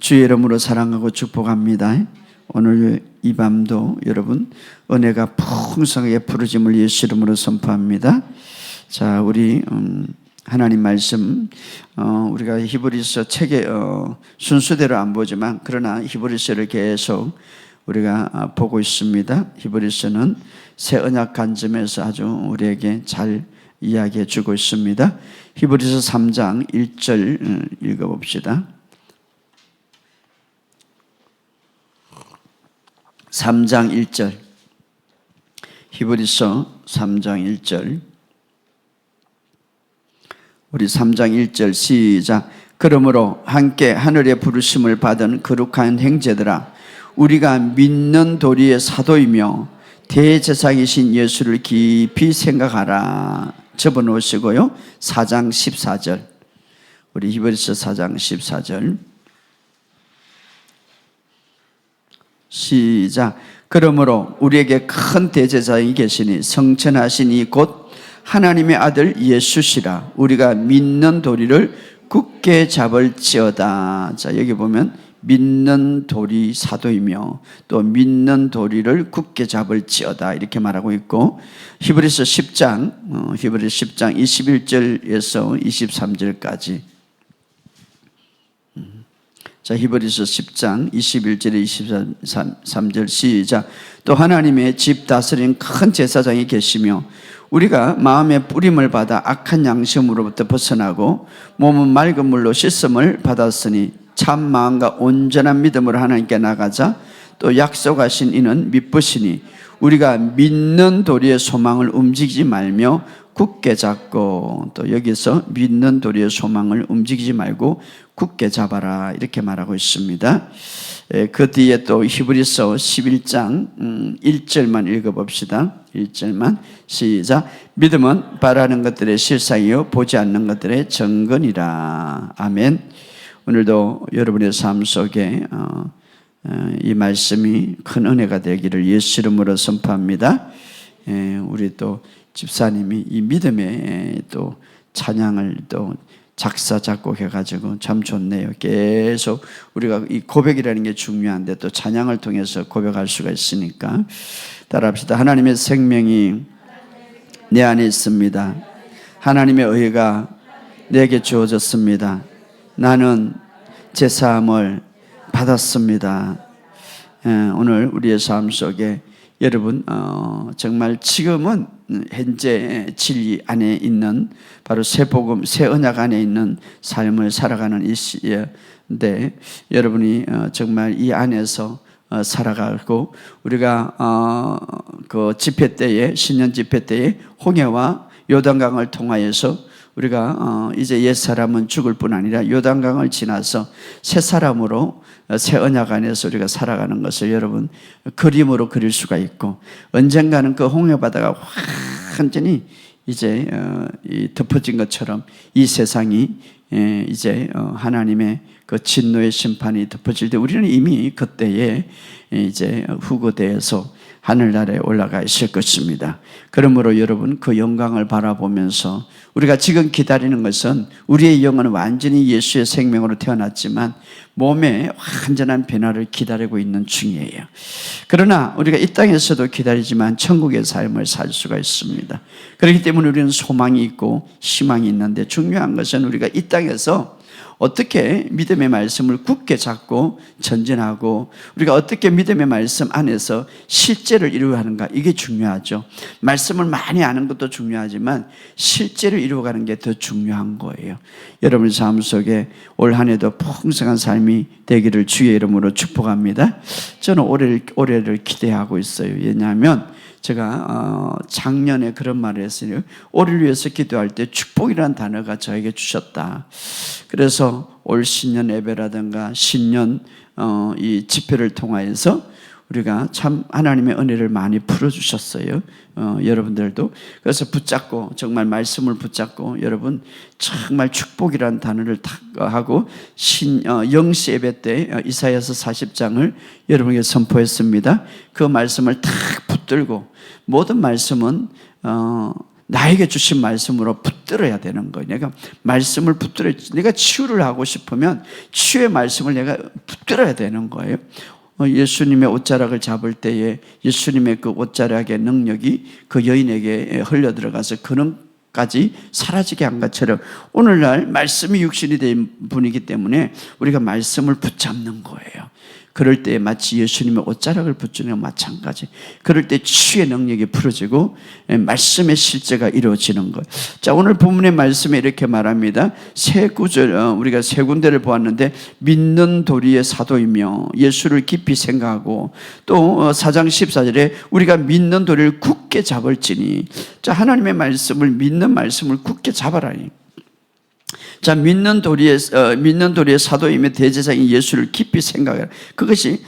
주의 이름으로 사랑하고 축복합니다. 오늘 이 밤도 여러분 은혜가 풍성하게 부르짐을 예수 이름으로 선포합니다. 자, 우리 하나님 말씀 우리가 히브리서 책의 순서대로 안 보지만 그러나 히브리서를 계속 우리가 보고 있습니다. 히브리서는 새 언약 관점에서 아주 우리에게 잘 이야기해 주고 있습니다. 히브리서 3장 1절 읽어봅시다. 3장 1절 히브리서 3장 1절 우리 3장 1절 시작. 그러므로 함께 하늘의 부르심을 받은 거룩한 형제들아, 우리가 믿는 도리의 사도이며 대제사장이신 예수를 깊이 생각하라. 접어놓으시고요. 4장 14절 우리 히브리서 4장 14절 시작. 그러므로 우리에게 큰 대제사장이 계시니 성천하시니 곧 하나님의 아들 예수시라. 우리가 믿는 도리를 굳게 잡을지어다. 자, 여기 보면 믿는 도리 사도이며 또 믿는 도리를 굳게 잡을지어다 이렇게 말하고 있고, 히브리서 10장 21절에서 23절까지 자, 히브리서 10장 21절에 23절 시작. 또 하나님의 집 다스린 큰 제사장이 계시며 우리가 마음의 뿌림을 받아 악한 양심으로부터 벗어나고 몸은 맑은 물로 씻음을 받았으니 참 마음과 온전한 믿음으로 하나님께 나가자. 또 약속하신 이는 믿으시니 우리가 믿는 도리의 소망을 움직이지 말며 굳게 잡고, 또 여기서 믿는 도리의 소망을 움직이지 말고 굳게 잡아라 이렇게 말하고 있습니다. 그 뒤에 또 히브리서 11장 1절만 읽어봅시다. 1절만 시작. 믿음은 바라는 것들의 실상이요 보지 않는 것들의 증거니라. 아멘. 오늘도 여러분의 삶 속에 이 말씀이 큰 은혜가 되기를 예수 이름으로 선포합니다. 우리 또 집사님이 이 믿음의 또 찬양을 또 작사 작곡해가지고 참 좋네요. 계속 우리가 이 고백이라는 게 중요한데 또 찬양을 통해서 고백할 수가 있으니까 따라합시다. 하나님의 생명이 내 안에 있습니다. 하나님의 의가 내게 주어졌습니다. 나는 제사함을 받았습니다. 오늘 우리의 삶 속에 여러분 정말 지금은 현재 진리 안에 있는 바로 새 복음, 새 언약 안에 있는 삶을 살아가는 이 시대인데 여러분이 정말 이 안에서 살아가고 우리가 그 집회 때에 신년 집회 때에 홍해와 요단강을 통하여서 우리가 이제 옛사람은 죽을 뿐 아니라 요단강을 지나서 새 사람으로 새 언약 안에서 우리가 살아가는 것을 여러분 그림으로 그릴 수가 있고, 언젠가는 그 홍해바다가 완전히 이제 덮어진 것처럼 이 세상이 이제 하나님의 그 진노의 심판이 덮어질 때 우리는 이미 그때에 이제 후고대에서 하늘나라에 올라가 있을 것입니다. 그러므로 여러분 그 영광을 바라보면서 우리가 지금 기다리는 것은 우리의 영은 완전히 예수의 생명으로 태어났지만 몸의 완전한 변화를 기다리고 있는 중이에요. 그러나 우리가 이 땅에서도 기다리지만 천국의 삶을 살 수가 있습니다. 그렇기 때문에 우리는 소망이 있고 희망이 있는데 중요한 것은 우리가 이 땅에서 어떻게 믿음의 말씀을 굳게 잡고 전진하고 우리가 어떻게 믿음의 말씀 안에서 실제를 이루어가는가, 이게 중요하죠. 말씀을 많이 아는 것도 중요하지만 실제로 이루어가는 게 더 중요한 거예요. 여러분 삶 속에 올 한 해도 풍성한 삶이 되기를 주의 이름으로 축복합니다. 저는 올해를 기대하고 있어요. 왜냐하면 제가 작년에 그런 말을 했어요. 올해를 위해서 기도할 때 축복이라는 단어가 저에게 주셨다. 그래서 올 신년 예배라든가 신년 이 집회를 통하여서 우리가 참 하나님의 은혜를 많이 풀어주셨어요. 여러분들도. 그래서 붙잡고 정말 말씀을 붙잡고 여러분 정말 축복이라는 단어를 탁 하고 영시 예배 때 이사야서 40장을 여러분에게 선포했습니다. 그 말씀을 탁 붙들고 모든 말씀은 나에게 주신 말씀으로 붙들어야 되는 거예요. 내가 말씀을 내가 치유를 하고 싶으면 치유의 말씀을 내가 붙들어야 되는 거예요. 예수님의 옷자락을 잡을 때에 예수님의 그 옷자락의 능력이 그 여인에게 흘러 들어가서 그는까지 사라지게 한 것처럼 오늘날 말씀이 육신이 된 분이기 때문에 우리가 말씀을 붙잡는 거예요. 그럴 때 마치 예수님의 옷자락을 붙드는 것과 마찬가지. 그럴 때 치유의 능력이 풀어지고 말씀의 실제가 이루어지는 거예요. 자, 오늘 본문의 말씀에 이렇게 말합니다. 세 구절, 우리가 세 군데를 보았는데 믿는 도리의 사도이며 예수를 깊이 생각하고 또 4장 14절에 우리가 믿는 도리를 굳게 잡을지니. 자, 하나님의 말씀을 믿는 말씀을 굳게 잡아라니. 자, 믿는 도리의 사도이며 대제사장인 예수를 깊이 생각해라. 그것을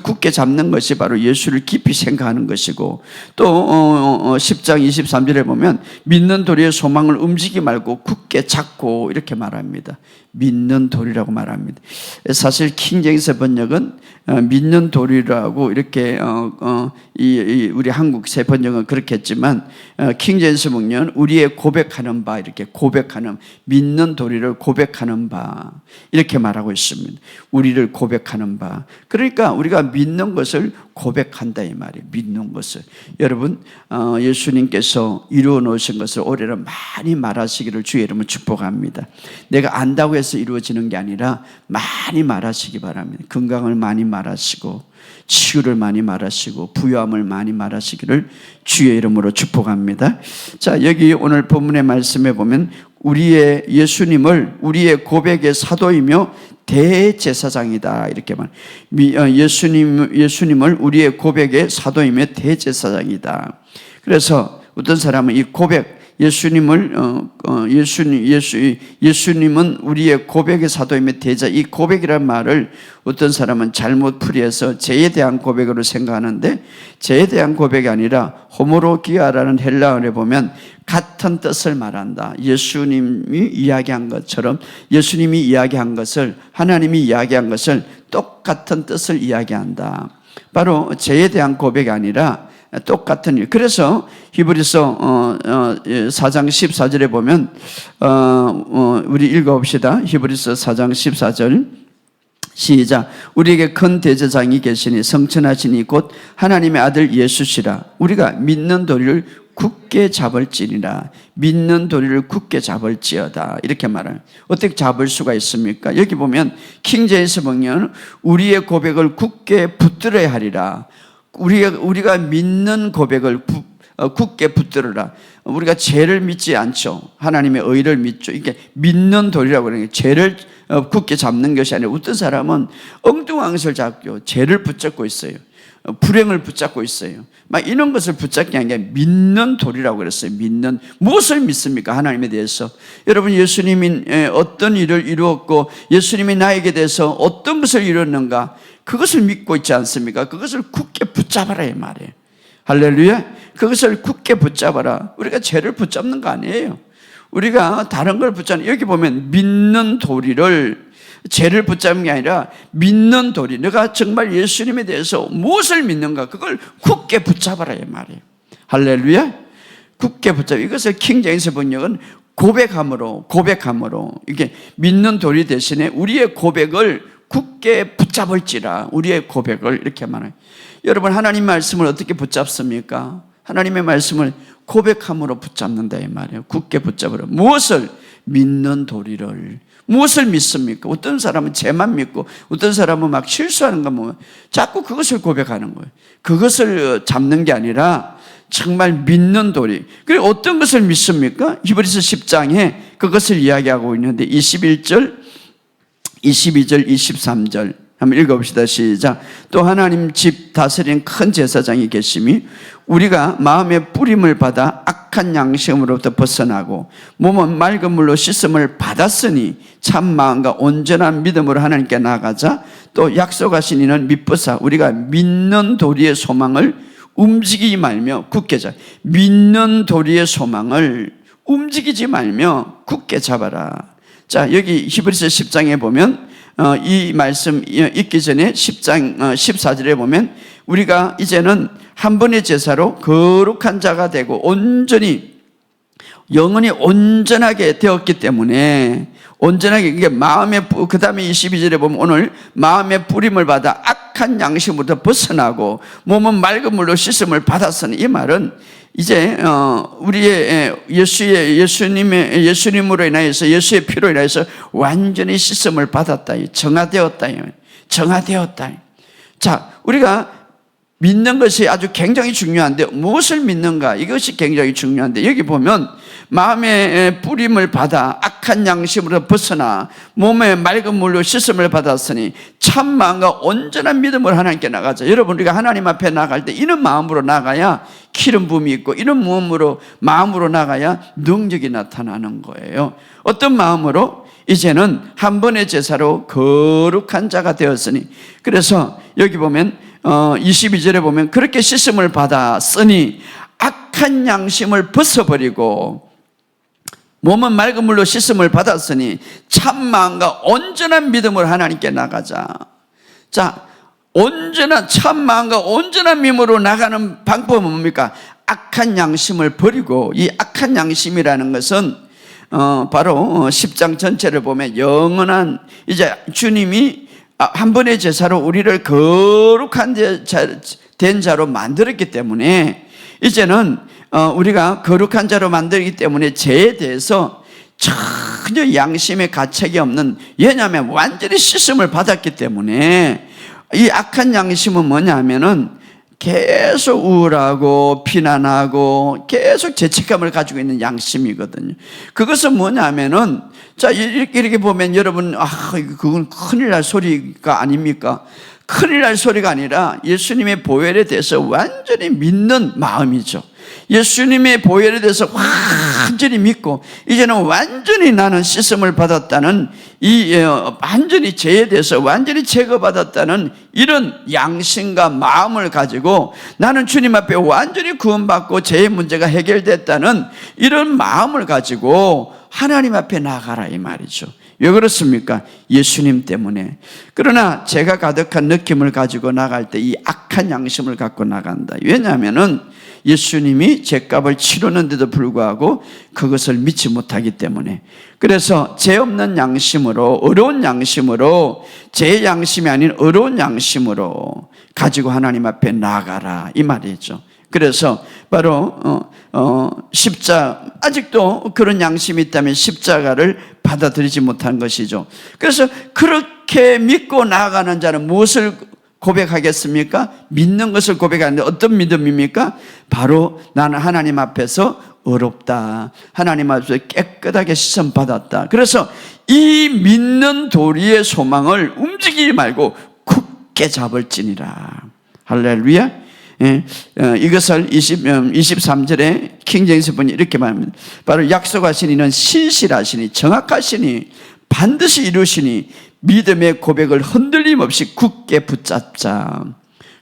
굳게 잡는 것이 바로 예수를 깊이 생각하는 것이고, 또 10장 23절에 보면 믿는 도리의 소망을 움직이지 말고 굳게 잡고 이렇게 말합니다. 믿는 도리라고 말합니다. 사실 킹제임스 번역은 믿는 도리라고 이렇게 우리 한국 새 번역은 그렇게 했지만 킹제임스 번역은 우리의 고백하는 바, 이렇게 고백하는, 믿는 도리를 고백하는 바 이렇게 말하고 있습니다. 우리를 고백하는 바. 그러니까 우리가 믿는 것을 고백한다 이 말이에요. 믿는 것을. 여러분, 예수님께서 이루어 놓으신 것을 올해는 많이 말하시기를 주의 이름으로 축복합니다. 내가 안다고 해서 이루어지는 게 아니라 많이 말하시기 바랍니다. 건강을 많이 말하시고 치유를 많이 말하시고 부유함을 많이 말하시기를 주의 이름으로 축복합니다. 자, 여기 오늘 본문의 말씀에 보면 우리의 예수님을 우리의 고백의 사도이며 대제사장이다 이렇게 예수님을 우리의 고백의 사도이며 대제사장이다. 그래서 어떤 사람은 이 고백 예수님은 우리의 고백의 사도이며 대자, 이 고백이라는 말을 어떤 사람은 잘못 풀이해서 죄에 대한 고백으로 생각하는데 죄에 대한 고백이 아니라 호모로기아라는 헬라어에 보면 같은 뜻을 말한다. 예수님이 이야기한 것처럼 예수님이 이야기한 것을 하나님이 이야기한 것을 똑같은 뜻을 이야기한다. 바로 죄에 대한 고백이 아니라 똑같은 일. 그래서 히브리서 4장 14절에 보면 우리 읽어봅시다. 히브리서 4장 14절 시작. 우리에게 큰 대제사장이 계시니 성천하시니 곧 하나님의 아들 예수시라. 우리가 믿는 도리를 굳게 잡을지니라. 믿는 도리를 굳게 잡을지어다. 이렇게 말해요. 어떻게 잡을 수가 있습니까? 여기 보면 킹제임스 번역은 우리의 고백을 굳게 붙들어야 하리라. 우리가 믿는 고백을 굳게 붙들어라. 우리가 죄를 믿지 않죠. 하나님의 의를 믿죠. 이게 믿는 도리라고 그러는 거예요. 죄를 굳게 잡는 것이 아니라 어떤 사람은 엉뚱한 것을 잡고 죄를 붙잡고 있어요. 불행을 붙잡고 있어요. 막 이런 것을 붙잡기 아니라 믿는 도리라고 그랬어요. 무엇을 믿습니까? 하나님에 대해서. 여러분, 예수님이 어떤 일을 이루었고 예수님이 나에게 대해서 어떤 것을 이루었는가, 그것을 믿고 있지 않습니까? 그것을 굳게 붙잡아라 이 말이에요. 할렐루야. 그것을 굳게 붙잡아라. 우리가 죄를 붙잡는 거 아니에요. 우리가 다른 걸 붙잡는, 여기 보면 믿는 도리를, 죄를 붙잡는 게 아니라 믿는 도리, 내가 정말 예수님에 대해서 무엇을 믿는가, 그걸 굳게 붙잡아라 이 말이에요. 할렐루야. 굳게 붙잡아. 이것을 킹제임스 번역은 고백함으로 이게 믿는 도리 대신에 우리의 고백을 굳게 붙잡을지라. 우리의 고백을 이렇게 말해요. 여러분, 하나님 말씀을 어떻게 붙잡습니까? 하나님의 말씀을 고백함으로 붙잡는다 이 말이에요. 굳게 붙잡으라. 무엇을? 믿는 도리를. 무엇을 믿습니까? 어떤 사람은 죄만 믿고 어떤 사람은 막 실수하는 거 보면 자꾸 그것을 고백하는 거예요. 그것을 잡는 게 아니라 정말 믿는 도리. 그리고 어떤 것을 믿습니까? 히브리서 10장에 그것을 이야기하고 있는데 21절, 22절, 23절 한번 읽어봅시다. 시작. 또 하나님 집 다스리는 큰 제사장이 계심이 우리가 마음의 뿌림을 받아 악한 양심으로부터 벗어나고 몸은 맑은 물로 씻음을 받았으니 참 마음과 온전한 믿음으로 하나님께 나아가자. 또 약속하신 이는 미쁘사 우리가 믿는 도리의 소망을 움직이지 말며 굳게 잡아. 믿는 도리의 소망을 움직이지 말며 굳게 잡아라. 자, 여기 히브리서 10장에 보면 이 말씀 읽기 전에 10장 14절에 보면 우리가 이제는 한 번의 제사로 거룩한 자가 되고 온전히 영혼이 온전하게 되었기 때문에 온전하게 이게 마음의 그 다음에 22절에 보면 오늘 마음의 뿌림을 받아 악한 양심으로부터 벗어나고 몸은 맑은 물로 씻음을 받았으니 이 말은 이제 우리의 예수님으로 인하여서 예수의 피로 인하여서 완전히 씻음을 받았다. 정화되었다. 정화되었다. 자, 우리가 믿는 것이 아주 굉장히 중요한데 무엇을 믿는가? 이것이 굉장히 중요한데 여기 보면 마음의 뿌림을 받아 악한 양심으로 벗어나 몸에 맑은 물로 씻음을 받았으니 참 마음과 온전한 믿음으로 하나님께 나가자. 여러분 우리가 하나님 앞에 나갈 때 이런 마음으로 나가야 기름 부음이 있고 이런 마음으로 나가야 능력이 나타나는 거예요. 어떤 마음으로? 이제는 한 번의 제사로 거룩한 자가 되었으니 그래서 여기 보면 22절에 보면 그렇게 씻음을 받았으니 악한 양심을 벗어버리고 몸은 맑은 물로 씻음을 받았으니 참 마음과 온전한 믿음으로 하나님께 나가자. 자, 참 마음과 온전한 믿음으로 나가는 방법은 뭡니까? 악한 양심을 버리고 이 악한 양심이라는 것은 바로 10장 전체를 보면 영원한 이제 주님이 한 번의 제사로 우리를 거룩한 된 자로 만들었기 때문에 이제는 우리가 거룩한 자로 만들기 때문에 죄에 대해서 전혀 양심의 가책이 없는, 왜냐하면 완전히 씻음을 받았기 때문에. 이 악한 양심은 뭐냐면은 계속 우울하고 비난하고 계속 죄책감을 가지고 있는 양심이거든요. 그것은 뭐냐면은 자, 이렇게 보면 여러분 그건 큰일 날 소리가 아닙니까? 큰일 날 소리가 아니라 예수님의 보혈에 대해서 완전히 믿는 마음이죠. 예수님의 보혈에 대해서 완전히 믿고 이제는 완전히 나는 씻음을 받았다는 완전히 죄에 대해서 완전히 제거받았다는 이런 양심과 마음을 가지고 나는 주님 앞에 완전히 구원받고 죄의 문제가 해결됐다는 이런 마음을 가지고 하나님 앞에 나가라 이 말이죠. 왜 그렇습니까? 예수님 때문에. 그러나 죄가 가득한 느낌을 가지고 나갈 때 이 악한 양심을 갖고 나간다. 왜냐하면은 예수님이 죄값을 치르는데도 불구하고 그것을 믿지 못하기 때문에. 그래서 죄 없는 양심으로, 어려운 양심으로, 죄의 양심이 아닌 어려운 양심으로 가지고 하나님 앞에 나가라 이 말이죠. 그래서 바로 아직도 그런 양심이 있다면 십자가를 받아들이지 못한 것이죠. 그래서 그렇게 믿고 나아가는 자는 무엇을 고백하겠습니까? 믿는 것을 고백하는데 어떤 믿음입니까? 바로 나는 하나님 앞에서 의롭다, 하나님 앞에서 깨끗하게 씻음 받았다. 그래서 이 믿는 도리의 소망을 움직이지 말고 굳게 잡을지니라. 할렐루야. 이것을 23절에 킹제임스 본이 이렇게 말합니다. 바로 약속하신 이는 신실하시니 정확하시니 반드시 이루시니 믿음의 고백을 흔들림 없이 굳게 붙잡자.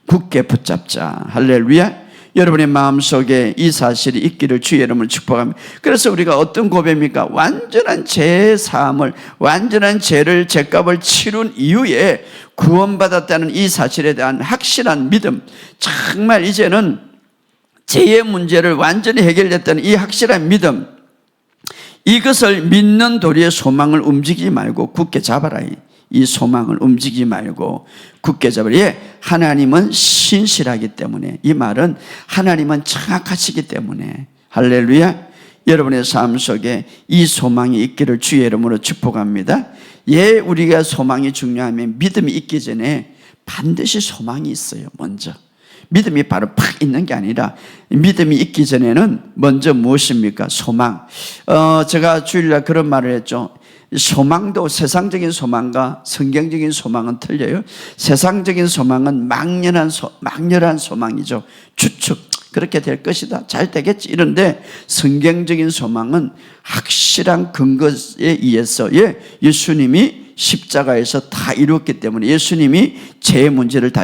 굳게 붙잡자. 할렐루야. 여러분의 마음속에 이 사실이 있기를 주의 이름으로 축복합니다. 그래서 우리가 어떤 고백입니까? 완전한 죄사함을, 완전한 죄값을 치룬 이후에 구원받았다는 이 사실에 대한 확실한 믿음, 정말 이제는 죄의 문제를 완전히 해결됐다는 이 확실한 믿음, 이것을 믿는 도리의 소망을 움직이지 말고 굳게 잡아라. 이 소망을 움직이지 말고 굳게 잡으라. 하나님은 신실하기 때문에, 이 말은 하나님은 정확하시기 때문에. 할렐루야. 여러분의 삶 속에 이 소망이 있기를 주의 이름으로 축복합니다. 우리가 소망이 중요하면 믿음이 있기 전에 반드시 소망이 있어요. 먼저 믿음이 바로 팍 있는 게 아니라 믿음이 있기 전에는 먼저 무엇입니까? 소망. 제가 주일날 그런 말을 했죠. 소망도 세상적인 소망과 성경적인 소망은 틀려요. 세상적인 소망은 막연한 소망이죠. 추측, 그렇게 될 것이다, 잘 되겠지, 이런데 성경적인 소망은 확실한 근거에 의해서 예수님이 십자가에서 다 이루었기 때문에, 예수님이 죄의 문제를 다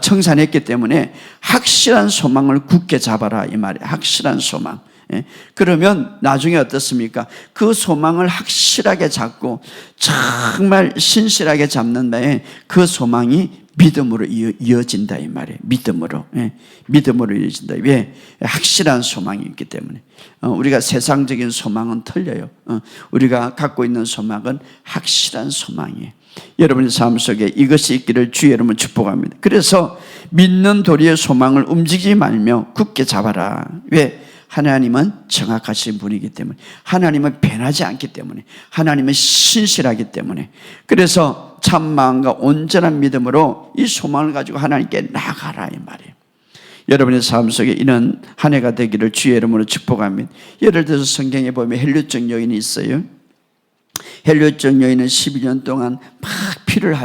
청산했기 때문에 확실한 소망을 굳게 잡아라 이 말이에요. 확실한 소망. 그러면 나중에 어떻습니까? 그 소망을 확실하게 잡고 정말 신실하게 잡는 다음에 그 소망이 믿음으로 이어진다 이 말이에요. 믿음으로. 믿음으로 이어진다. 왜? 확실한 소망이 있기 때문에. 우리가 세상적인 소망은 틀려요. 우리가 갖고 있는 소망은 확실한 소망이에요. 여러분의 삶 속에 이것이 있기를 주 여러분 축복합니다. 그래서 믿는 도리의 소망을 움직이지 말며 굳게 잡아라. 왜? 하나님은 정확하신 분이기 때문에, 하나님은 변하지 않기 때문에, 하나님은 신실하기 때문에, 그래서 참 마음과 온전한 믿음으로 이 소망을 가지고 하나님께 나아가라 이 말이에요. 여러분의 삶 속에 이런 한 해가 되기를 주의 이름으로 축복합니다. 예를 들어서 성경에 보면 헬류증 여인이 있어요. 헬류증 여인은 12년 동안 막 피를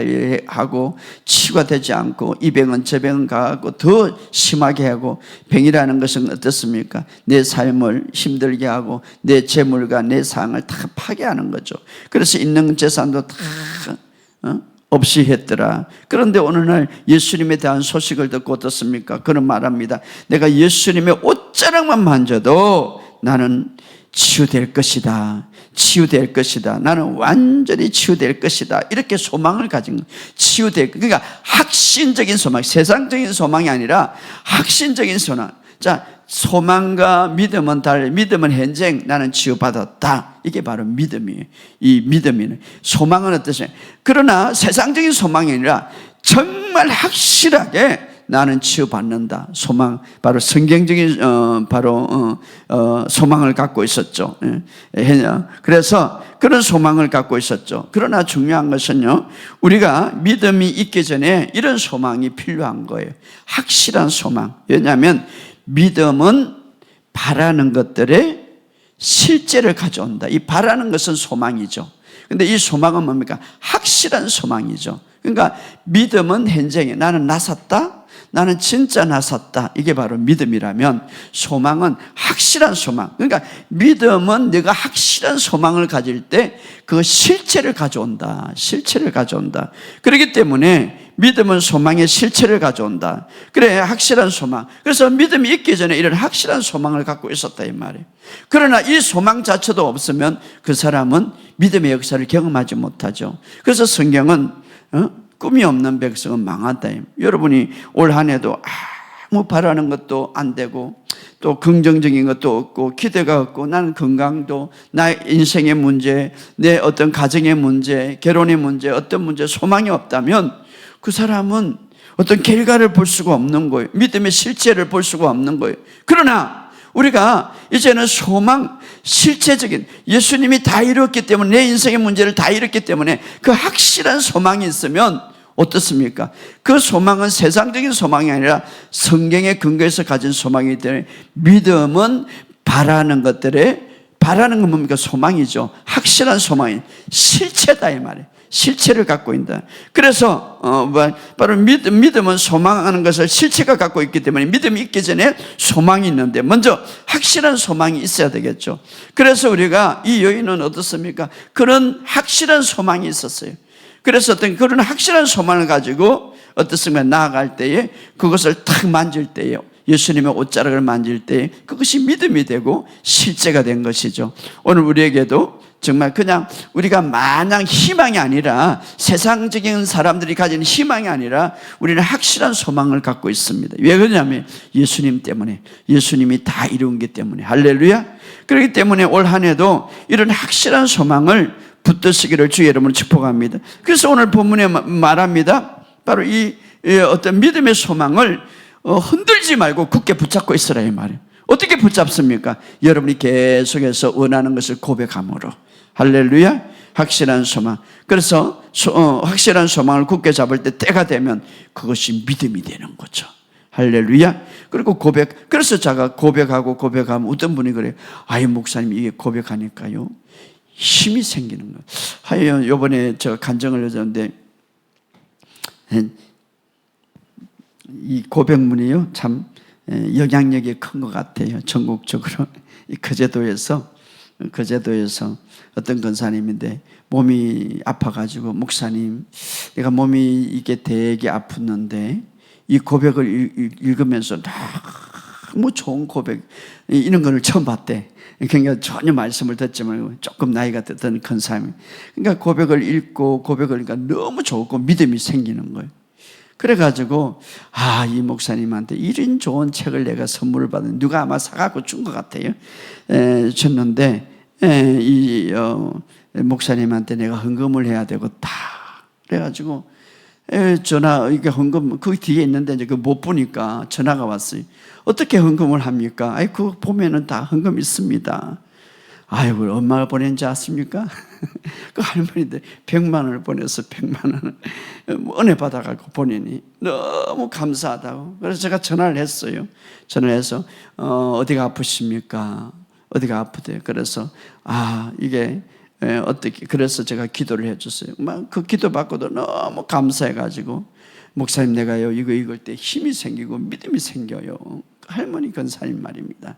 하고 치유가 되지 않고 이 병은 저 병은 가고 더 심하게 하고, 병이라는 것은 어떻습니까? 내 삶을 힘들게 하고 내 재물과 내 상을 다 파괴하는 거죠. 그래서 있는 재산도 다 없이 했더라. 그런데 어느 날 예수님에 대한 소식을 듣고 어떻습니까? 그는 말합니다. 내가 예수님의 옷자락만 만져도 나는 치유될 것이다. 치유될 것이다. 나는 완전히 치유될 것이다. 이렇게 소망을 가진 거예요. 치유될, 그러니까 확신적인 소망, 세상적인 소망이 아니라 확신적인 소망. 자, 소망과 믿음은 달리, 믿음은 현생, 나는 치유받았다. 이게 바로 믿음이에요. 이 믿음이에요. 소망은 어떠세요? 그러나 세상적인 소망이 아니라 정말 확실하게 나는 치유받는다. 소망, 바로 성경적인 소망을 갖고 있었죠. 그래서 그런 소망을 갖고 있었죠. 그러나 중요한 것은요, 우리가 믿음이 있기 전에 이런 소망이 필요한 거예요. 확실한 소망. 왜냐하면 믿음은 바라는 것들의 실제를 가져온다. 이 바라는 것은 소망이죠. 근데 이 소망은 뭡니까? 확실한 소망이죠. 그러니까 믿음은 현장에 나는 나섰다. 나는 진짜 나섰다. 이게 바로 믿음이라면, 소망은 확실한 소망. 그러니까 믿음은 내가 확실한 소망을 가질 때 그 실체를 가져온다. 실체를 가져온다. 그렇기 때문에 믿음은 소망의 실체를 가져온다. 그래, 확실한 소망. 그래서 믿음이 있기 전에 이런 확실한 소망을 갖고 있었다 이 말이에요. 그러나 이 소망 자체도 없으면 그 사람은 믿음의 역사를 경험하지 못하죠. 그래서 성경은 꿈이 없는 백성은 망한다. 여러분이 올 한 해도 아무 바라는 것도 안 되고 또 긍정적인 것도 없고 기대가 없고, 나는 건강도, 나의 인생의 문제, 내 어떤 가정의 문제, 결혼의 문제, 어떤 문제, 소망이 없다면 그 사람은 어떤 결과를 볼 수가 없는 거예요. 믿음의 실체를 볼 수가 없는 거예요. 그러나 우리가 이제는 소망, 실체적인, 예수님이 다 이뤘기 때문에, 내 인생의 문제를 다 이뤘기 때문에 그 확실한 소망이 있으면 어떻습니까? 그 소망은 세상적인 소망이 아니라 성경의 근거에서 가진 소망이기 때문에, 믿음은 바라는 것들에, 바라는 건 뭡니까? 소망이죠. 확실한 소망이 실체다 이 말이에요. 실체를 갖고 있다. 그래서 바로 믿음은 소망하는 것을 실체가 갖고 있기 때문에, 믿음이 있기 전에 소망이 있는데 먼저 확실한 소망이 있어야 되겠죠. 그래서 우리가, 이 여인은 어떻습니까? 그런 확실한 소망이 있었어요. 그래서 어떤 그런 확실한 소망을 가지고 어떻습니까? 나아갈 때에 그것을 탁 만질 때에, 예수님의 옷자락을 만질 때 그것이 믿음이 되고 실제가 된 것이죠. 오늘 우리에게도 정말 그냥 우리가 마냥 희망이 아니라, 세상적인 사람들이 가진 희망이 아니라 우리는 확실한 소망을 갖고 있습니다. 왜 그러냐면 예수님 때문에, 예수님이 다 이룬기 때문에. 할렐루야. 그렇기 때문에 올 한 해도 이런 확실한 소망을 붙드시기를 주 여러분 축복합니다. 그래서 오늘 본문에 말합니다. 바로 이 어떤 믿음의 소망을 흔들지 말고 굳게 붙잡고 있으라 이 말이에요. 어떻게 붙잡습니까? 여러분이 계속해서 원하는 것을 고백함으로. 할렐루야. 확실한 소망. 그래서 확실한 소망을 굳게 잡을 때, 때가 되면 그것이 믿음이 되는 거죠. 할렐루야. 그리고 그래서 제가 고백하면 어떤 분이 그래요. 아이 목사님, 이게 고백하니까요 힘이 생기는 거예요. 이번에 제가 간증을 해줬는데, 이 고백문이요 참 영향력이 큰 것 같아요. 전국적으로. 거제도에서 어떤 권사님인데 몸이 아파가지고, 목사님, 내가 몸이 이게 되게 아팠는데 이 고백을 읽으면서 너무 좋은 고백, 이런 걸 처음 봤대. 그러니까 전혀 말씀을 듣지만 조금 나이가 됐던 권사님, 그러니까 고백을 읽고 고백을 하니까 너무 좋고 믿음이 생기는 거예요. 그래가지고 이 목사님한테 이런 좋은 책을 내가 선물을 받은, 누가 아마 사갖고 준 것 같아요. 줬는데 목사님한테 내가 헌금을 해야 되겠다. 그래가지고 전화, 이게 헌금 그 뒤에 있는데 이제 그 못 보니까 전화가 왔어요. 어떻게 헌금을 합니까? 그거 보면은 다 헌금 있습니다. 아이고, 엄마가 보낸지 아십니까? 그 할머니들 100만 원을 보내서 100만 원을 은혜 받아가지고 보내니 너무 감사하다고. 그래서 제가 전화를 했어요. 전화를 해서 어디가 아프십니까? 어디가 아프대요. 그래서 이게 어떻게, 그래서 제가 기도를 해줬어요. 막 그 기도 받고도 너무 감사해가지고, 목사님 내가요 이거 읽을 때 힘이 생기고 믿음이 생겨요. 할머니 권사님 말입니다.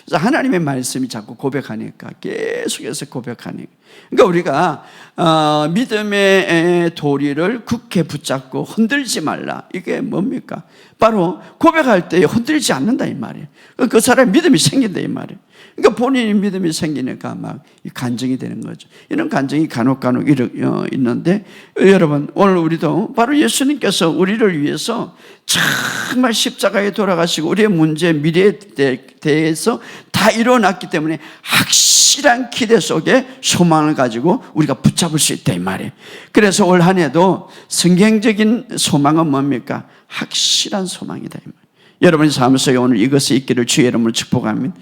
그래서 하나님의 말씀이 자꾸 고백하니까, 계속해서 고백하니까, 그러니까 우리가 믿음의 도리를 굳게 붙잡고 흔들지 말라. 이게 뭡니까? 바로 고백할 때 흔들지 않는다 이 말이에요. 그 사람의 믿음이 생긴다 이 말이에요. 그러니까 본인이 믿음이 생기니까 막 간증이 되는 거죠. 이런 간증이 간혹 있는데, 여러분 오늘 우리도 바로 예수님께서 우리를 위해서 정말 십자가에 돌아가시고 우리의 문제, 미래에 대해서 다 이뤄놨기 때문에 확실한 기대 속에 소망을 가지고 우리가 붙잡을 수 있다 이 말이에요. 그래서 올 한 해도 성경적인 소망은 뭡니까? 확실한 소망이다 이 말이에요. 여러분의 삶 속에 오늘 이것이 있기를 주의 이름으로 축복합니다.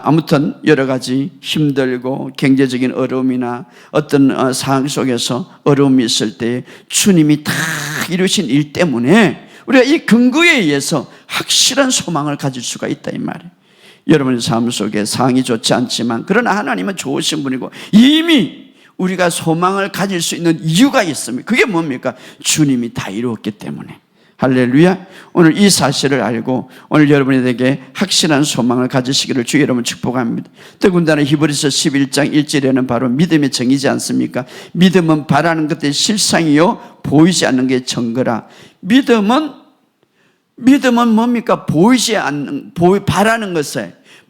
아무튼 여러 가지 힘들고 경제적인 어려움이나 어떤 상황 속에서 어려움이 있을 때 주님이 다 이루신 일 때문에 우리가 이 근거에 의해서 확실한 소망을 가질 수가 있다 이 말이에요. 여러분의 삶 속에 상황이 좋지 않지만, 그러나 하나님은 좋으신 분이고 이미 우리가 소망을 가질 수 있는 이유가 있습니다. 그게 뭡니까? 주님이 다 이루었기 때문에. 할렐루야. 오늘 이 사실을 알고 오늘 여러분에게 확실한 소망을 가지시기를 주의 이름으로 축복합니다. 더군다나 히브리서 11장 1절에는 바로 믿음의 정의지 않습니까? 믿음은 바라는 것의 실상이요 보이지 않는 게 증거라. 믿음은 뭡니까? 보이지 않는,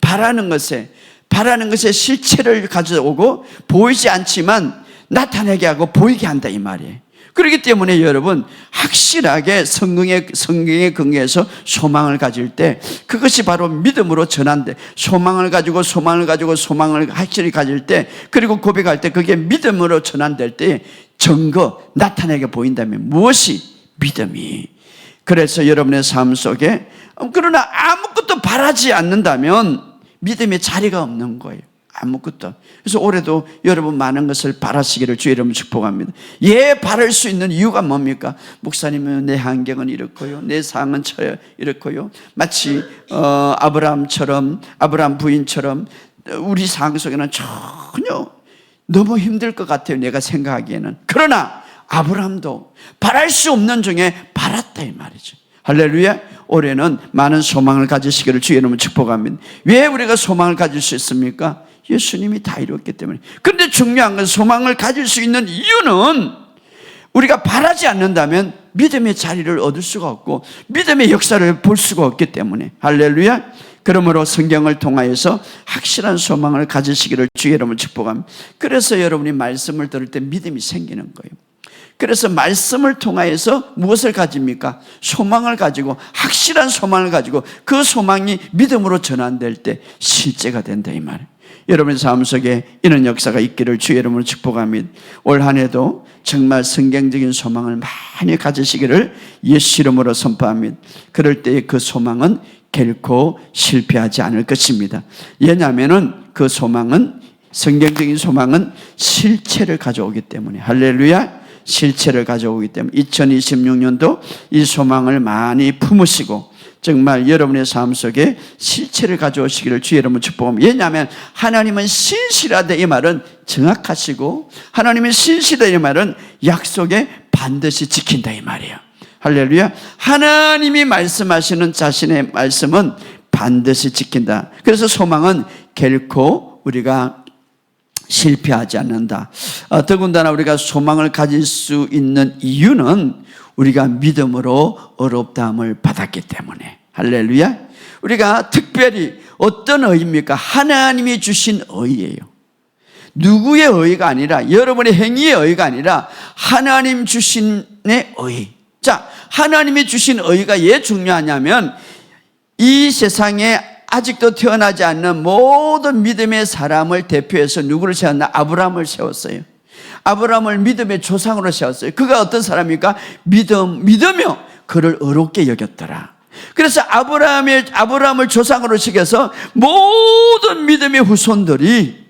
바라는 것에 실체를 가져오고 보이지 않지만 나타내게 하고 보이게 한다 이 말이에요. 그렇기 때문에 여러분 확실하게 성경의 근거에서 소망을 가질 때 그것이 바로 믿음으로 전환돼. 소망을 가지고 확실히 가질 때, 그리고 고백할 때 그게 믿음으로 전환될 때 증거, 나타내게 보인다면 무엇이? 믿음이. 그래서 여러분의 삶 속에 그러나 아무것도 바라지 않는다면 믿음의 자리가 없는 거예요. 아무것도. 그래서 올해도 여러분 많은 것을 바라시기를 주의 이름으로 축복합니다. 바랄 수 있는 이유가 뭡니까? 목사님은 내 환경은 이렇고요, 내 상황은 이렇고요. 마치 아브라함 부인처럼 우리 상황 속에는 전혀 너무 힘들 것 같아요, 내가 생각하기에는. 그러나 아브라함도 바랄 수 없는 중에 바랐다 이 말이죠. 할렐루야. 올해는 많은 소망을 가지시기를 주의 이름으로 축복합니다. 왜 우리가 소망을 가질 수 있습니까? 예수님이 다 이뤘기 때문에. 그런데 중요한 건 소망을 가질 수 있는 이유는 우리가 바라지 않는다면 믿음의 자리를 얻을 수가 없고 믿음의 역사를 볼 수가 없기 때문에. 할렐루야. 그러므로 성경을 통하여서 확실한 소망을 가지시기를 주의 이름으로 축복합니다. 그래서 여러분이 말씀을 들을 때 믿음이 생기는 거예요. 그래서 말씀을 통하여서 무엇을 가집니까? 소망을 가지고, 확실한 소망을 가지고 그 소망이 믿음으로 전환될 때 실제가 된다 이 말이에요. 여러분의 삶 속에 이런 역사가 있기를 주의 이름으로 축복합니다. 올 한 해도 정말 성경적인 소망을 많이 가지시기를 예수 이름으로 선포합니다. 그럴 때 그 소망은 결코 실패하지 않을 것입니다. 왜냐하면 그 소망은, 성경적인 소망은 실체를 가져오기 때문에. 할렐루야. 실체를 가져오기 때문에 2026년도 이 소망을 많이 품으시고 정말 여러분의 삶 속에 실체를 가져오시기를 주의 이름으로 축복합니다. 왜냐하면 하나님은 신실하다 이 말은 정확하시고, 하나님은 신실하다 이 말은 약속에 반드시 지킨다 이 말이에요. 할렐루야. 하나님이 말씀하시는 자신의 말씀은 반드시 지킨다. 그래서 소망은 결코 우리가 실패하지 않는다. 더군다나 우리가 소망을 가질 수 있는 이유는 우리가 믿음으로 어렵다함을 받았기 때문에. 할렐루야. 우리가 특별히 어떤 의입니까? 하나님이 주신 의예요. 누구의 의가 아니라, 여러분의 행위의 의가 아니라 하나님 주신의 의. 자, 하나님이 주신 의가 왜 중요하냐면 이 세상에 아직도 태어나지 않는 모든 믿음의 사람을 대표해서 누구를 세웠나? 아브라함을 세웠어요. 아브라함을 믿음의 조상으로 세웠어요. 그가 어떤 사람입니까? 믿으며 그를 의롭게 여겼더라. 그래서 아브라함을 조상으로 시켜서 모든 믿음의 후손들이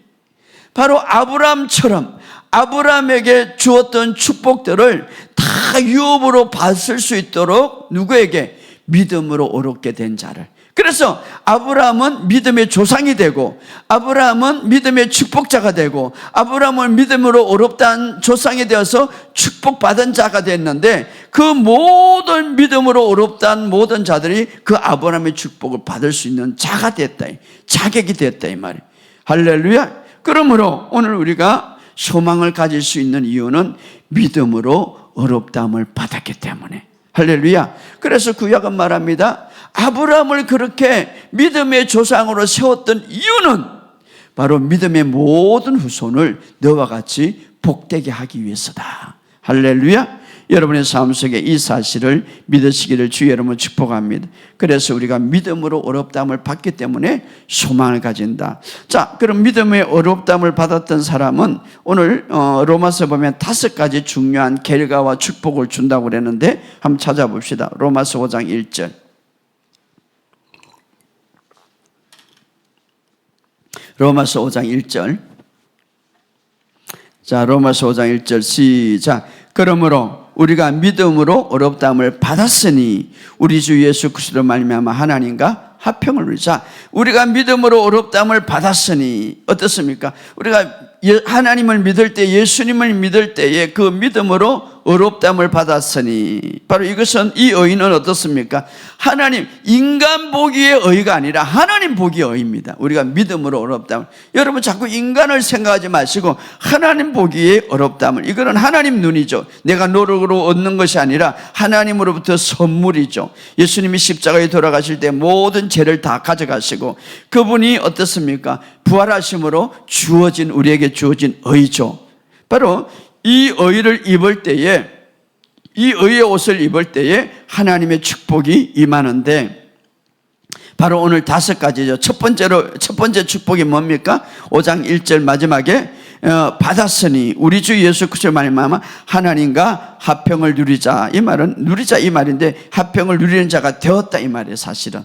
바로 아브라함처럼 아브라함에게 주었던 축복들을 다 유업으로 받을 수 있도록 누구에게? 믿음으로 의롭게 된 자를. 그래서 아브라함은 믿음의 조상이 되고 아브라함은 믿음의 축복자가 되고 아브라함은 믿음으로 의롭다는 조상이 되어서 축복받은 자가 됐는데 그 모든 믿음으로 의롭다는 모든 자들이 그 아브라함의 축복을 받을 수 있는 자가 됐다. 자격이 됐다 이 말이에요. 할렐루야. 그러므로 오늘 우리가 소망을 가질 수 있는 이유는 믿음으로 의롭다함을 받았기 때문에. 할렐루야. 그래서 구약은 말합니다. 아브라함을 그렇게 믿음의 조상으로 세웠던 이유는 바로 믿음의 모든 후손을 너와 같이 복되게 하기 위해서다. 할렐루야. 여러분의 삶 속에 이 사실을 믿으시기를 주 여러분 축복합니다. 그래서 우리가 믿음으로 어렵다함을 받기 때문에 소망을 가진다. 자, 그럼 믿음의 어렵다함을 받았던 사람은 오늘 로마서 보면 5가지 중요한 결과와 축복을 준다고 그랬는데 한번 찾아봅시다. 로마서 5장 1절. 로마서 5장 1절. 자, 로마서 5장 1절 시작. 그러므로 우리가 믿음으로 어렵다함을 받았으니 우리 주 예수 그리스도로 말미암아 하나님과 화평을 누리자. 우리가 믿음으로 어렵다함을 받았으니 어떻습니까? 우리가 하나님을 믿을 때, 예수님을 믿을 때에 그 믿음으로 어렵다함을 받았으니 바로 이것은 이 의는 어떻습니까? 하나님, 인간 보기의 의가 아니라 하나님 보기의 의입니다. 우리가 믿음으로 어렵다함을. 여러분 자꾸 인간을 생각하지 마시고 하나님 보기의 어렵다함을. 이거는 하나님 눈이죠. 내가 노력으로 얻는 것이 아니라 하나님으로부터 선물이죠. 예수님이 십자가에 돌아가실 때 모든 죄를 다 가져가시고 그분이 어떻습니까? 부활하심으로 주어진 우리에게 주어진 의죠. 바로 이 의를 입을 때에 이 의의 옷을 입을 때에 하나님의 축복이 임하는데 바로 오늘 5가지죠. 첫 번째 축복이 뭡니까? 5장 1절 마지막에 받았으니 우리 주 예수 그리스도로 말미암아 하나님과 화평을 누리자. 이 말은 누리자 이 말인데 화평을 누리는 자가 되었다 이 말이에요. 사실은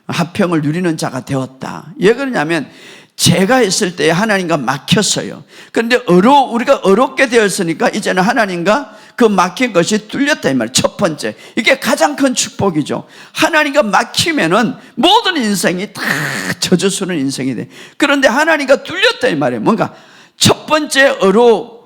화평을 누리는 자가 되었다. 왜 그러냐면 죄가 있을 때 하나님과 막혔어요. 그런데 우리가 어렵게 되었으니까 이제는 하나님과 그 막힌 것이 뚫렸다 이 말이에요. 첫 번째, 이게 가장 큰 축복이죠. 하나님과 막히면은 모든 인생이 다 젖어서는 인생이 돼. 그런데 하나님과 뚫렸다 이 말이에요. 뭔가 첫 번째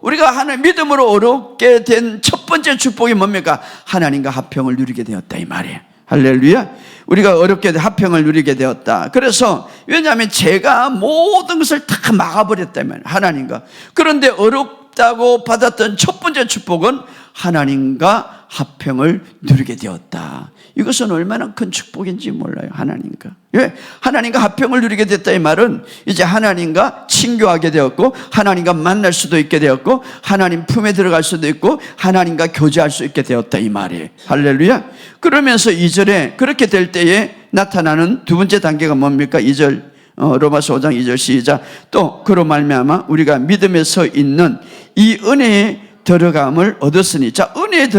우리가 하나님 믿음으로 어렵게 된 첫 번째 축복이 뭡니까? 하나님과 화평을 누리게 되었다 이 말이에요. 할렐루야. 우리가 어렵게 화평을 누리게 되었다. 그래서 왜냐하면 죄가 모든 것을 다 막아버렸다면 하나님과. 그런데 어렵다고 받았던 첫 번째 축복은 하나님과 화평을 누리게 되었다. 이것은 얼마나 큰 축복인지 몰라요. 하나님과. 왜? 하나님과 화평을 누리게 됐다 이 말은 이제 하나님과 친교하게 되었고 하나님과 만날 수도 있게 되었고 하나님 품에 들어갈 수도 있고 하나님과 교제할 수 있게 되었다 이 말이에요. 할렐루야. 그러면서 2절에 그렇게 될 때에 나타나는 두 번째 단계가 뭡니까? 2절 로마서 5장 2절 시작. 또 그로 말미암아 우리가 믿음에 서 있는 이 은혜의 들어감을 얻었으니. 자, 은혜의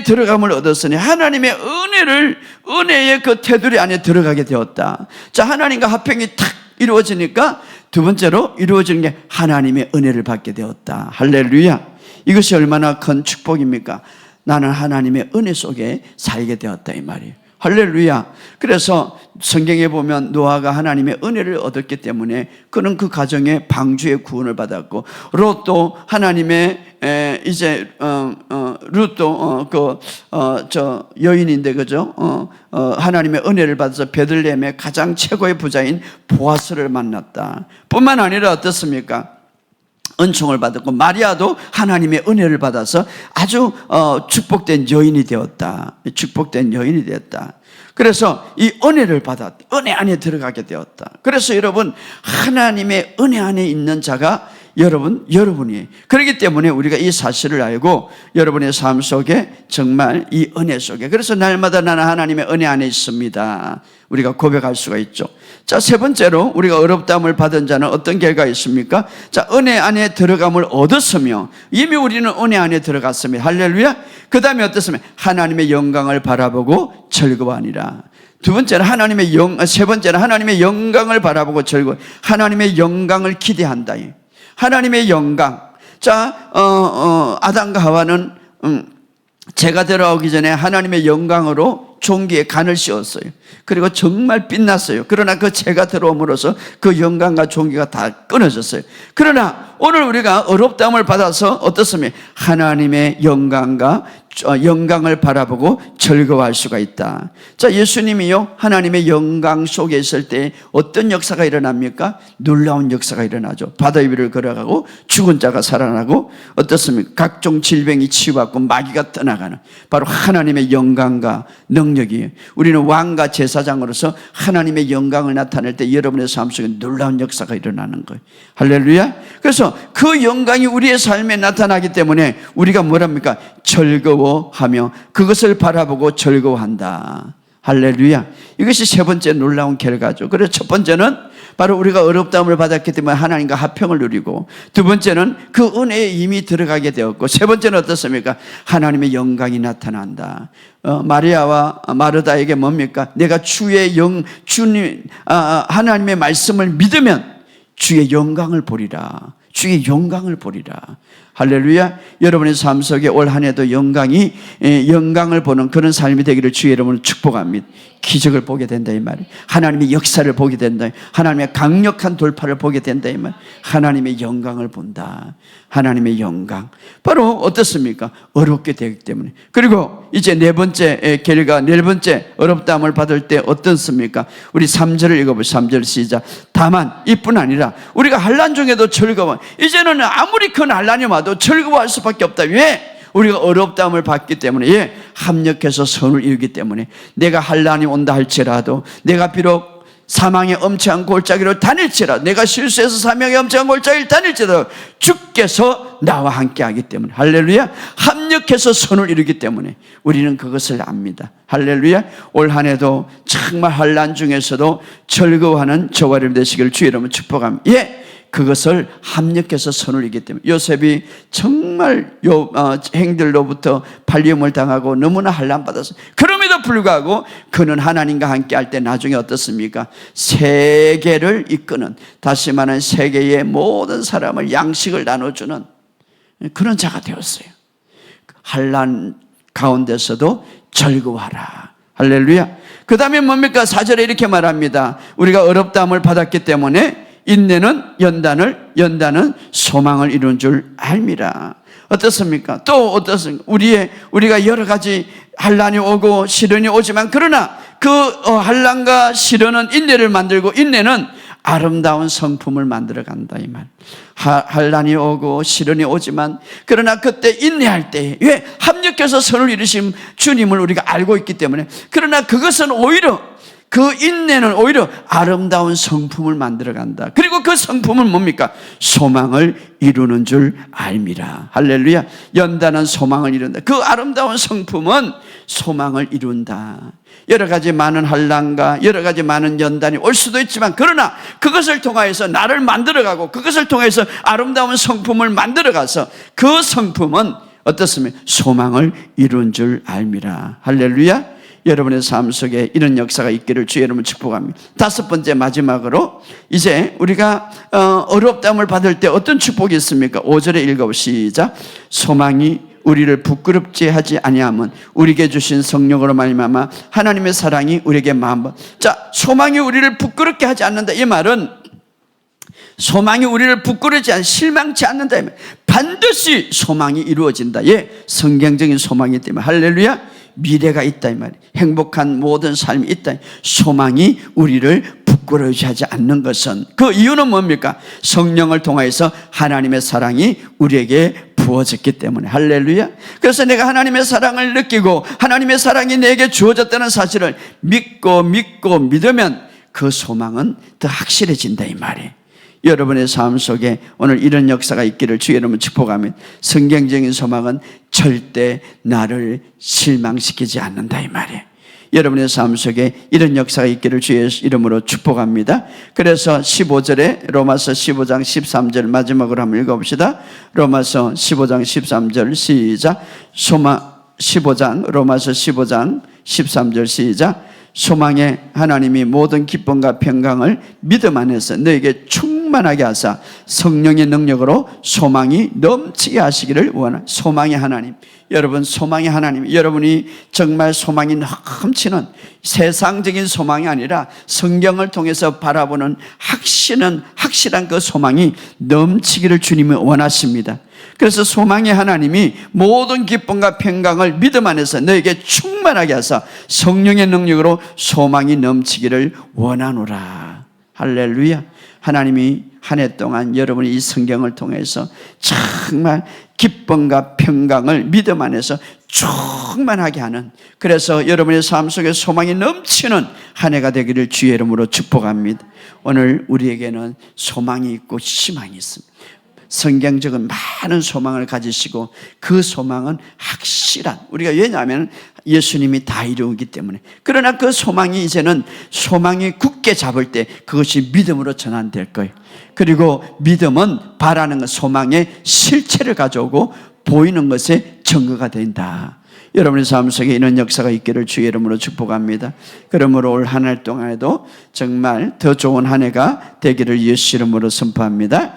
들어감을 얻었으니 하나님의 은혜의 그 테두리 안에 들어가게 되었다. 자, 하나님과 화평이 탁 이루어지니까 두 번째로 이루어지는 게 하나님의 은혜를 받게 되었다. 할렐루야. 이것이 얼마나 큰 축복입니까? 나는 하나님의 은혜 속에 살게 되었다 이 말이에요. 할렐루야. 그래서 성경에 보면 노아가 하나님의 은혜를 얻었기 때문에 그는 그 가정에 방주의 구원을 받았고 롯도 하나님의 룻도 저 여인인데 그죠? 하나님의 은혜를 받아서 베들레헴의 가장 최고의 부자인 보아스를 만났다. 뿐만 아니라 어떻습니까? 은총을 받았고 마리아도 하나님의 은혜를 받아서 아주 축복된 여인이 되었다. 축복된 여인이 되었다. 그래서 이 은혜를 은혜 안에 들어가게 되었다. 그래서 여러분 하나님의 은혜 안에 있는 자가 여러분이에요. 그렇기 때문에 우리가 이 사실을 알고 여러분의 삶 속에 정말 이 은혜 속에, 그래서 날마다 나는 하나님의 은혜 안에 있습니다, 우리가 고백할 수가 있죠. 자, 세 번째로 우리가 어렵다함을 받은 자는 어떤 결과가 있습니까? 자, 은혜 안에 들어감을 얻었으며, 이미 우리는 은혜 안에 들어갔습니다. 할렐루야. 그 다음에 어떻습니까? 하나님의 영광을 바라보고 즐거워하니라. 세 번째는 하나님의 영광을 바라보고 즐거워, 하나님의 영광을 기대한다. 하나님의 영광. 자, 아담과 하와는 죄가 들어오기 전에 하나님의 영광으로 종기에 간을 씌웠어요. 그리고 정말 빛났어요. 그러나 그 죄가 들어옴으로써 그 영광과 종기가 다 끊어졌어요. 그러나 오늘 우리가 어렵다함을 받아서 어떻습니까? 하나님의 영광을 바라보고 즐거워할 수가 있다. 자, 예수님이요, 하나님의 영광 속에 있을 때 어떤 역사가 일어납니까? 놀라운 역사가 일어나죠. 바다 위를 걸어가고 죽은 자가 살아나고, 어떻습니까? 각종 질병이 치유받고 마귀가 떠나가는, 바로 하나님의 영광과 능력이에요. 우리는 왕과 제사장으로서 하나님의 영광을 나타낼 때 여러분의 삶 속에 놀라운 역사가 일어나는 거예요. 할렐루야. 그래서 그 영광이 우리의 삶에 나타나기 때문에 우리가 뭐랍니까? 즐거워하며 그것을 바라보고 즐거워한다. 할렐루야. 이것이 세 번째 놀라운 결과죠. 그래서 첫 번째는 바로 우리가 어렵다함을 받았기 때문에 하나님과 화평을 누리고, 두 번째는 그 은혜에 이미 들어가게 되었고, 세 번째는 어떻습니까? 하나님의 영광이 나타난다. 마리아와 마르다에게 뭡니까? 내가 하나님의 말씀을 믿으면 주의 영광을 보리라. 주의 영광을 보리라. 할렐루야. 여러분의 삶 속에 올 한 해도 영광을 보는 그런 삶이 되기를 주의 이름으로 축복합니다. 기적을 보게 된다 이 말이에요. 하나님의 역사를 보게 된다. 하나님의 강력한 돌파를 보게 된다 이 말이에요. 하나님의 영광을 본다. 하나님의 영광. 바로 어떻습니까? 어렵게 되기 때문에. 그리고 이제 네 번째 어렵다함을 받을 때 어떻습니까? 우리 3절을 읽어보세요. 3절 시작. 다만 이뿐 아니라 우리가 환난 중에도 즐거워. 이제는 아무리 큰 환난이 와도 즐거워할 수밖에 없다. 왜? 우리가 어렵다함을 받기 때문에, 합력해서 선을 이루기 때문에. 내가 환난이 온다 할지라도, 내가 비록 사망의 엄청난 골짜기로 다닐지라도, 내가 실수해서 사망의 엄청난 골짜기를 다닐지라도 주께서 나와 함께 하기 때문에. 할렐루야. 합력해서 선을 이루기 때문에 우리는 그것을 압니다. 할렐루야. 올 한 해도 정말 환난 중에서도 즐거워하는 저와 여러분 되시기를 주의 이름으로 축복합니다. 그것을 합력해서 선을 이기 때문에. 요셉이 정말 행들로부터 팔림을 당하고 너무나 환난받았어요. 그럼에도 불구하고 그는 하나님과 함께 할 때 나중에 어떻습니까? 세계를 이끄는, 다시 말하는 세계의 모든 사람을 양식을 나눠주는 그런 자가 되었어요. 환난 가운데서도 즐거워하라. 할렐루야. 그 다음에 뭡니까? 4절에 이렇게 말합니다. 우리가 어렵다함을 받았기 때문에 인내는 연단은 소망을 이룬 줄 알미라. 어떻습니까? 또 어떻습니까? 우리가 여러 가지 환난이 오고 시련이 오지만, 그러나 그 환난과 시련은 인내를 만들고, 인내는 아름다운 성품을 만들어 간다 이 말. 환난이 오고 시련이 오지만, 그러나 그때 인내할 때, 왜? 합력해서 선을 이루신 주님을 우리가 알고 있기 때문에. 그러나 그것은 오히려, 그 인내는 오히려 아름다운 성품을 만들어 간다. 그리고 그 성품은 뭡니까? 소망을 이루는 줄 알미라. 할렐루야. 연단은 소망을 이룬다. 그 아름다운 성품은 소망을 이룬다. 여러 가지 많은 환난과 여러 가지 많은 연단이 올 수도 있지만, 그러나 그것을 통하여서 나를 만들어가고, 그것을 통해서 아름다운 성품을 만들어가서 그 성품은 어떻습니까? 소망을 이룬 줄 알미라. 할렐루야. 여러분의 삶 속에 이런 역사가 있기를 주의 이름으로 축복합니다. 다섯 번째, 마지막으로 이제 우리가 어렵다함을 받을 때 어떤 축복이 있습니까? 5절에 읽어보시죠. 시작. 소망이 우리를 부끄럽지 하지 아니함은 우리에게 주신 성령으로 말미암아 하나님의 사랑이 우리에게 마음껏. 자, 소망이 우리를 부끄럽게 하지 않는다. 이 말은 소망이 우리를 부끄러지 않고 실망치 않는다. 반드시 소망이 이루어진다. 성경적인 소망이기 때문에. 할렐루야. 미래가 있다 이 말이에요. 행복한 모든 삶이 있다. 소망이 우리를 부끄러워하지 하지 않는 것은, 그 이유는 뭡니까? 성령을 통해서 하나님의 사랑이 우리에게 부어졌기 때문에. 할렐루야. 그래서 내가 하나님의 사랑을 느끼고 하나님의 사랑이 내게 주어졌다는 사실을 믿고 믿으면 그 소망은 더 확실해진다 이 말이에요. 여러분의 삶 속에 오늘 이런 역사가 있기를 주의 이름으로 축복합니다. 성경적인 소망은 절대 나를 실망시키지 않는다 이 말이에요. 여러분의 삶 속에 이런 역사가 있기를 주의 이름으로 축복합니다. 그래서 15절에 로마서 15장 13절 마지막으로 한번 읽어봅시다. 로마서 15장 13절 시작. 15장 로마서 15장 13절 시작. 소망의 하나님이 모든 기쁨과 평강을 믿음 안에서 너에게 충만하게 하사 성령의 능력으로 소망이 넘치게 하시기를 원하는 소망의 하나님. 여러분, 소망의 하나님, 여러분이 정말 소망이 넘치는 세상적인 소망이 아니라 성경을 통해서 바라보는 확실한 그 소망이 넘치기를 주님이 원하십니다. 그래서 소망의 하나님이 모든 기쁨과 평강을 믿음 안에서 너에게 충만하게 하사 성령의 능력으로 소망이 넘치기를 원하노라. 할렐루야. 하나님이 한 해 동안 여러분이 이 성경을 통해서 정말 기쁨과 평강을 믿음 안에서 충만하게 하는, 그래서 여러분의 삶 속에 소망이 넘치는 한 해가 되기를 주의 이름으로 축복합니다. 오늘 우리에게는 소망이 있고 희망이 있습니다. 성경적인 많은 소망을 가지시고 그 소망은 확실한, 우리가 왜냐하면 예수님이 다 이루기 때문에. 그러나 그 소망이 이제는 소망이 굳게 잡을 때 그것이 믿음으로 전환될 거예요. 그리고 믿음은 바라는 것, 소망의 실체를 가져오고 보이는 것에 증거가 된다. 여러분의 삶 속에 이런 역사가 있기를 주의 이름으로 축복합니다. 그러므로 올 한 해 동안에도 정말 더 좋은 한 해가 되기를 예수 이름으로 선포합니다.